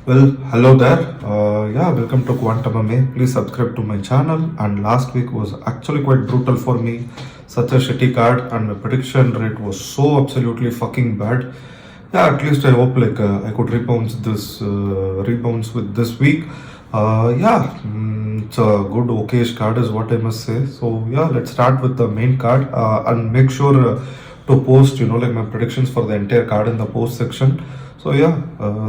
Well, hello there. Welcome to Quantum MMA. Please subscribe to my channel. And last week was actually quite brutal for me. Such a shitty card, and my prediction rate was so absolutely fucking bad. Yeah, at least I hope I could rebounds with this week. It's a good okayish card is what I must say. So yeah, let's start with the main card and make sure to post my predictions for the entire card in the post section. So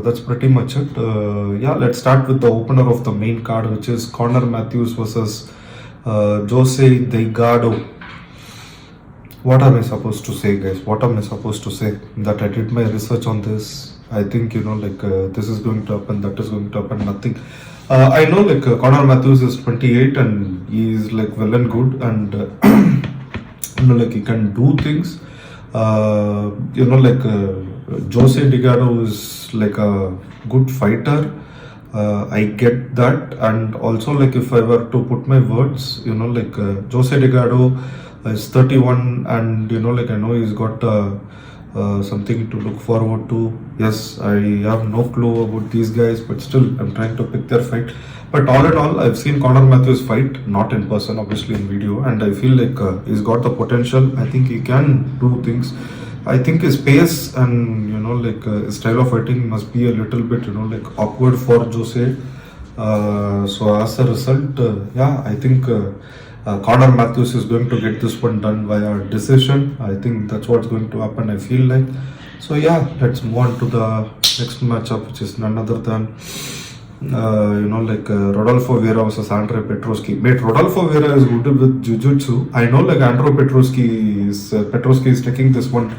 that's pretty much it. Let's start with the opener of the main card, which is Conor Matthews versus Jose Delgado. What am I supposed to say, guys? What am I supposed to say? That I did my research on this. I think this is going to happen, that is going to happen, nothing. I know Conor Matthews is 28 and he is well and good, and he can do things. Jose Delgado is a good fighter. I get that, and also if I were to put my words, Jose Delgado is 31, and I know he's got something to look forward to. Yes, I have no clue about these guys, but still I'm trying to pick their fight. But all in all, I've seen Conor Matthews fight, not in person, obviously in video, and I feel he's got the potential. I think he can do things. I think his pace and his style of fighting must be a little bit awkward for Jose. So as a result, I think Conor Matthews is going to get this one done via decision. I think that's what's going to happen, I feel like. So let's move on to the next matchup, which is none other than Rodolfo Vieira versus Andre Petroski. Mate, Rodolfo Vieira is good with jiu-jitsu. I know Andre Petroski is taking this one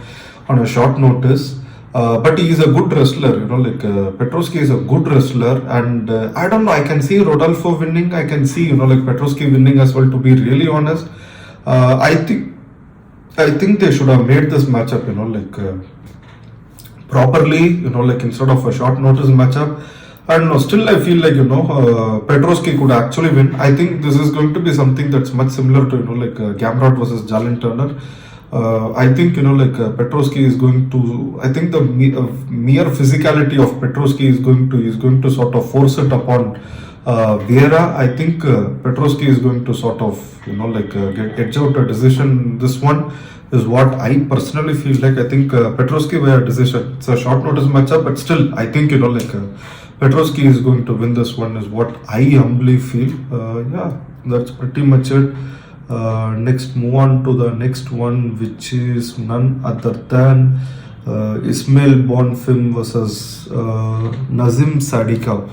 on a short notice, but he is a good wrestler. Petroski is a good wrestler, and I don't know. I can see Rodolfo winning. I can see Petroski winning as well. To be really honest, I think they should have made this matchup properly. Instead of a short notice matchup. I don't know, still I feel Petroski could actually win. I think this is going to be something that's much similar to Gamrot versus Jalen Turner. I think Petroski is going to, I think the mere physicality of Petroski is going to sort of force it upon Vieira. I think Petroski is going to sort of get edge out a decision. This one is what I personally feel like. I think Petroski via decision. It's a short notice matchup, but still I think Petroski is going to win this one is what I humbly feel. That's pretty much it. Next, move on to the next one, which is none other than Ismael Bonfim versus Nazim Sadykhov.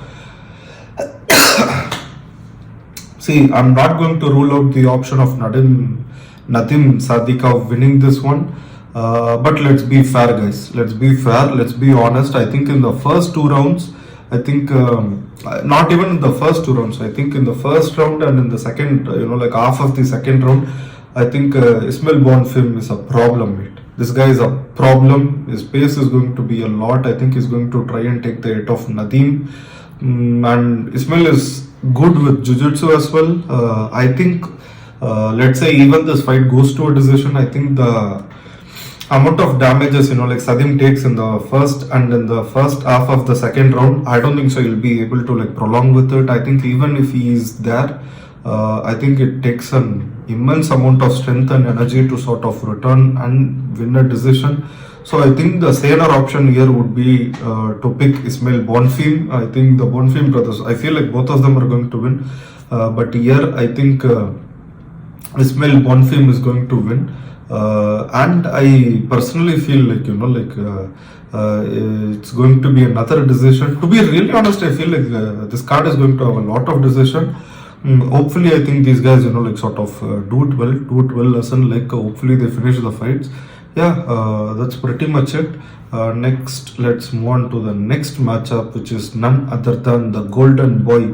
See, I'm not going to rule out the option of Nazim Sadykhov winning this one. But let's be fair, guys. Let's be fair. Let's be honest. I think in the first two rounds, I think not even in the first two rounds. I think in the first round and in the second, half of the second round, I think Ismael Bonfim is a problem, mate. This guy is a problem. His pace is going to be a lot. I think he's going to try and take the hit of Nazim. And Ismael is good with jiu-jitsu as well. I think, let's say even this fight goes to a decision, I think the amount of damages Sadim takes in the first and in the first half of the second round, I don't think so he'll be able to prolong with it. I think even if he is there, I think it takes an immense amount of strength and energy to sort of return and win a decision. So I think the saner option here would be to pick Ismael Bonfim. I think the Bonfim brothers, I feel like both of them are going to win, but here I think Ismael Bonfim is going to win. And I personally feel it's going to be another decision. To be really honest, I feel this card is going to have a lot of decision. Hopefully, I think these guys sort of do it well as in hopefully they finish the fights. That's pretty much it. Next, let's move on to the next matchup, which is none other than the golden boy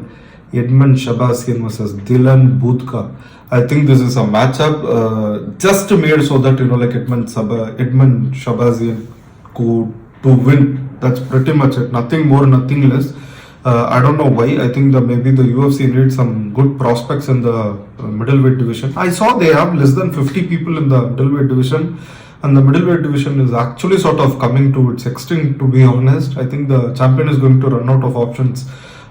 Edmen Shahbazyan versus Dylan Budka. I think this is a matchup just made so that Edmen Shahbazyan could to win. That's pretty much it. Nothing more, nothing less. I don't know why. I think that maybe the UFC needs some good prospects in the middleweight division. I saw they have less than 50 people in the middleweight division. and the middleweight division is actually sort of coming to its extinct, to be honest. I think the champion is going to run out of options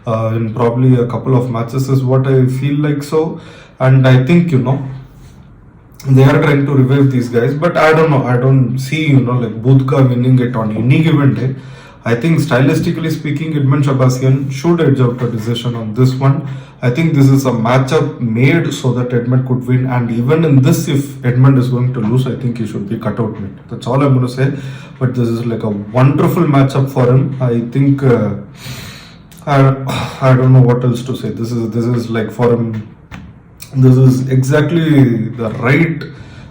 in probably a couple of matches is what I feel like. So, and I think they are trying to revive these guys, but I don't know. I don't see like Budka winning it on any given day. I think stylistically speaking, Edmen Shahbazyan should edge out a decision on this one. I think this is a matchup made so that Edmen could win, and even in this, if Edmen is going to lose, I think he should be cut out mate. That's all I'm going to say. But this is like a wonderful matchup for him. I think I don't know what else to say. This is like for him. This is exactly the right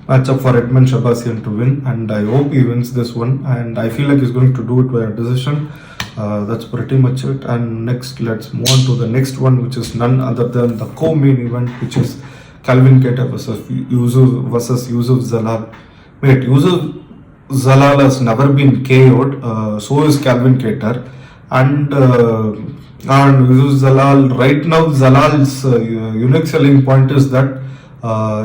matchup for Edmen Shahbazyan to win, and I hope he wins this one, and I feel like he's going to do it by a decision. That's pretty much it. And next, let's move on to the next one, which is none other than the co-main event, which is Calvin Kattar versus Youssef Zalal. Wait, Youssef Zalal has never been KO'd, so is Calvin Kattar, and Youssef Zalal, right now Zalal's unique selling point is that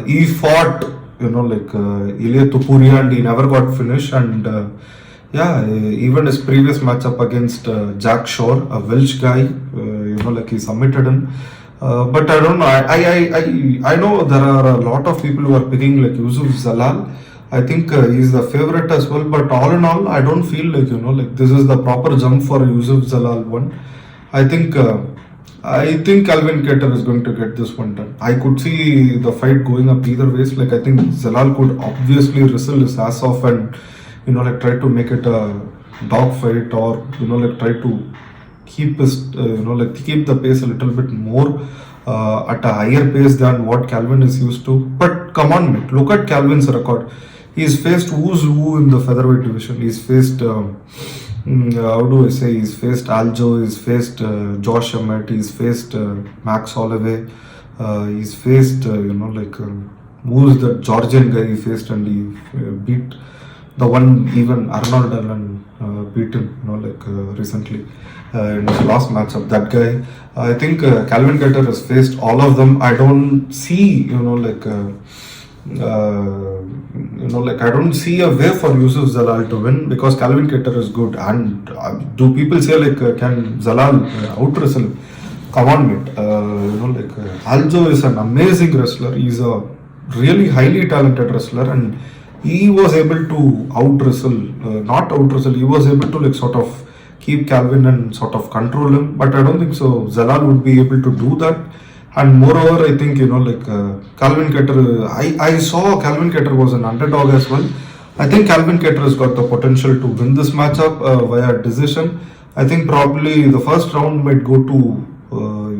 he fought Ilia Tupuria and he never got finished, and even his previous matchup against Jack Shore, a Welsh guy, he submitted him. But I don't know. I know there are a lot of people who are picking like Youssef Zalal. I think he's the favorite as well. But all in all, I don't feel like this is the proper jump for Youssef Zalal one. I think Calvin Kattar is going to get this one done. I could see the fight going up either ways. Like I think Zalal could obviously wrestle his ass off and try to make it a dog fight, or try to keep his keep the pace a little bit more at a higher pace than what Calvin is used to. But come on, mate, look at Calvin's record. He's faced who's who in the featherweight division. He's faced he's faced Aljo, he's faced Josh Emmett, he's faced Max Holloway, he's faced who's the Georgian guy he faced, and he beat the one, even Arnold Allen beat him recently in his last matchup. That guy, I think Calvin Kattar has faced all of them. I don't see I don't see a way for Youssef Zalal to win, because Calvin Kattar is good. And do people say can Zalal out wrestle him? Come on, mate. Aljo is an amazing wrestler. He's a really highly talented wrestler, and he was able to not out wrestle. He was able to sort of keep Calvin and sort of control him. But I don't think so Zalal would be able to do that. And moreover, I think Calvin Kattar, I saw Calvin Kattar was an underdog as well. I think Calvin Kattar has got the potential to win this matchup via decision. I think probably the first round might go to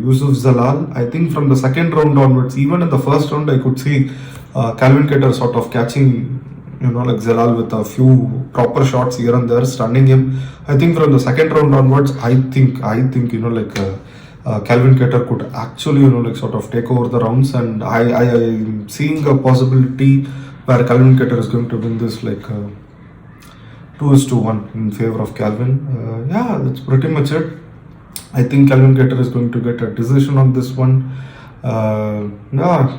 Youssef Zalal. I think from the second round onwards, even in the first round, I could see Calvin Kattar sort of catching Zalal with a few proper shots here and there, stunning him. I think from the second round onwards, I think Calvin Kattar could actually sort of take over the rounds, and I am seeing a possibility where Calvin Kattar is going to win this 2-1 in favor of Calvin. That's pretty much it. I think Calvin Kattar is going to get a decision on this one.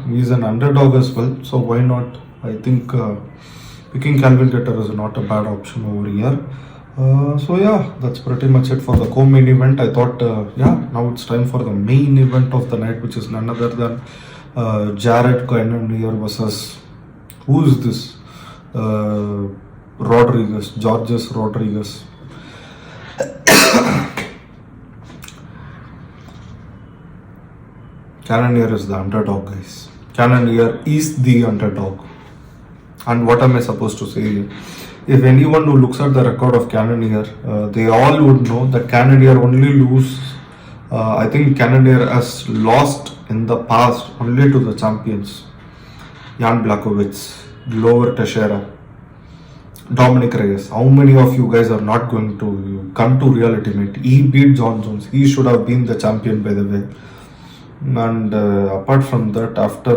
He's an underdog as well, so why not? I think picking Calvin Kattar is not a bad option over here. That's pretty much it for the co-main event. I thought, now it's time for the main event of the night, which is none other than Cannonier versus, who is this? Rodrigues, Georges Rodrigues. Cannonier is the underdog, guys. Cannonier is the underdog. And what am I supposed to say here? If anyone who looks at the record of Cannonier, they all would know that Cannonier only lose. I think Cannonier has lost in the past only to the champions: Jan Blachowicz, Glover Teixeira, Dominic Reyes. How many of you guys are not going to come to reality, mate? He beat John Jones. He should have been the champion, by the way. And apart from that, after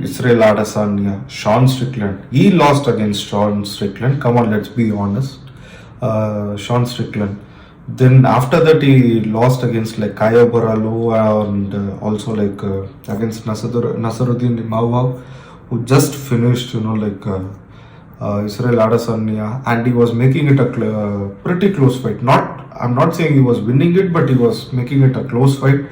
Israel Adesanya, Sean Strickland. He lost against Sean Strickland. Come on, let's be honest. Sean Strickland. Then after that, he lost against Kaya Borralho and also against Nasaruddin Imavov, who just finished, Israel Adesanya, and he was making it a pretty close fight. I'm not saying he was winning it, but he was making it a close fight.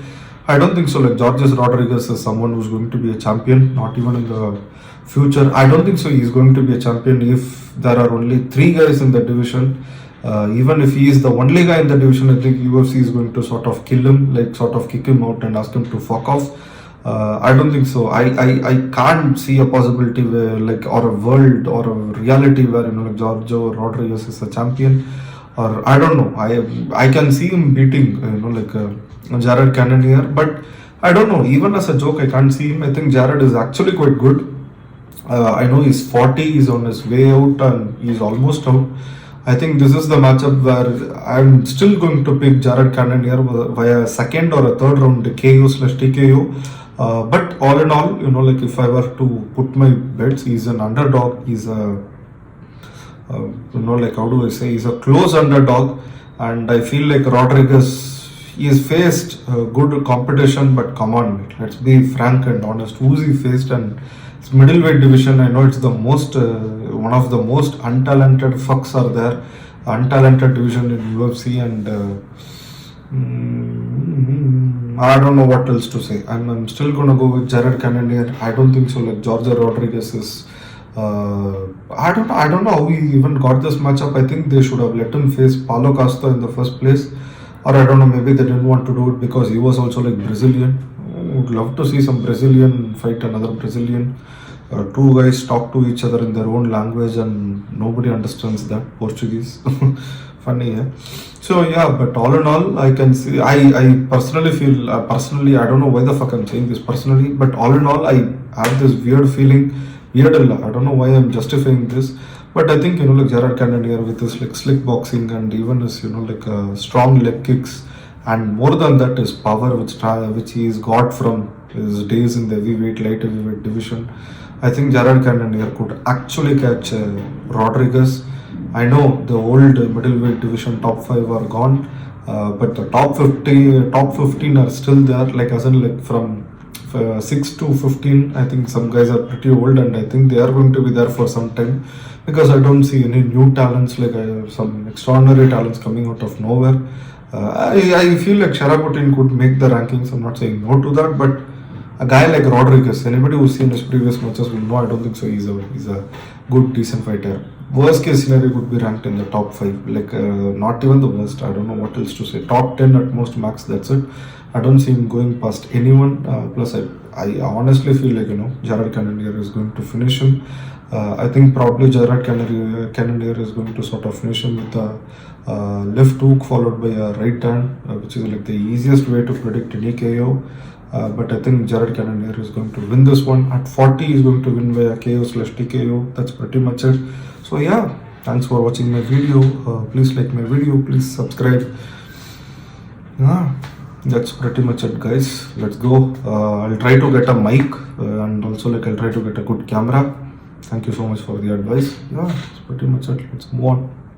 I don't think so. Like Georges Rodrigues is someone who's going to be a champion, not even in the future. I don't think so. He's going to be a champion if there are only 3 guys in the division. Even if he is the only guy in the division, I think UFC is going to sort of kill him, like sort of kick him out and ask him to fuck off. I don't think so. I can't see a possibility where or a world or a reality where Giorgio Rodriguez is a champion, or I don't know. I can see him beating Jared Cannonier, but I don't know. Even as a joke, I can't see him. I think Jared is actually quite good. I know he's 40, he's on his way out, and he's almost out. I think this is the matchup where I'm still going to pick Jared Cannonier via a second or a third round KO/TKO. But all in all, if I were to put my bets, he's an underdog. He's a, how do I say? He's a close underdog, and I feel like Rodriguez, he has faced good competition, but come on, let's be frank and honest. Who's he faced? And it's middleweight division. I know it's the most, one of the most untalented fucks are there. Untalented division in UFC, and I don't know what else to say. I'm still gonna go with Jared Cannonier. I don't think so. Like George Rodriguez is. I don't know how he even got this matchup. I think they should have let him face Paulo Costa in the first place, or I don't know. Maybe they didn't want to do it because he was also like Brazilian. Would love to see some Brazilian fight another Brazilian. 2 guys talk to each other in their own language and nobody understands that Portuguese. Funny, yeah. So yeah, but all in all, I can see. I personally feel I don't know why the fuck I'm saying this personally, but all in all, I have this weird feeling. I don't know why I'm justifying this, but I think Jared Cannonier with his slick boxing and even his strong leg kicks, and more than that his power which he's got from his days in the light heavyweight division. I think Jared Cannonier could actually catch Rodriguez. I know the old middleweight division top 5 are gone, but the top 15 are still there. From 6 to 15, I think some guys are pretty old, and I think they are going to be there for some time, because I don't see any new talents, some extraordinary talents coming out of nowhere. I feel like Sharabutin could make the rankings. I'm not saying no to that, but a guy like Rodriguez, anybody who's seen his previous matches will know. I don't think so. He's a good, decent fighter. Worst case scenario would be ranked in the top 5. Not even the worst. I don't know what else to say. Top 10 at most max. That's it. I don't see him going past anyone. Plus, I honestly feel like Jared Cannonier is going to finish him. I think probably Jared Cannonier is going to sort of finish him with a left hook followed by a right hand, which is the easiest way to predict any KO. But I think Jared Cannonier is going to win this one. At 40, he's going to win via KO/TKO. That's pretty much it. So yeah, thanks for watching my video. Please like my video. Please subscribe. Yeah, that's pretty much it, guys. Let's go. I'll try to get a mic and also I'll try to get a good camera. Thank you so much for the advice. Yeah, that's pretty much it. Let's move on.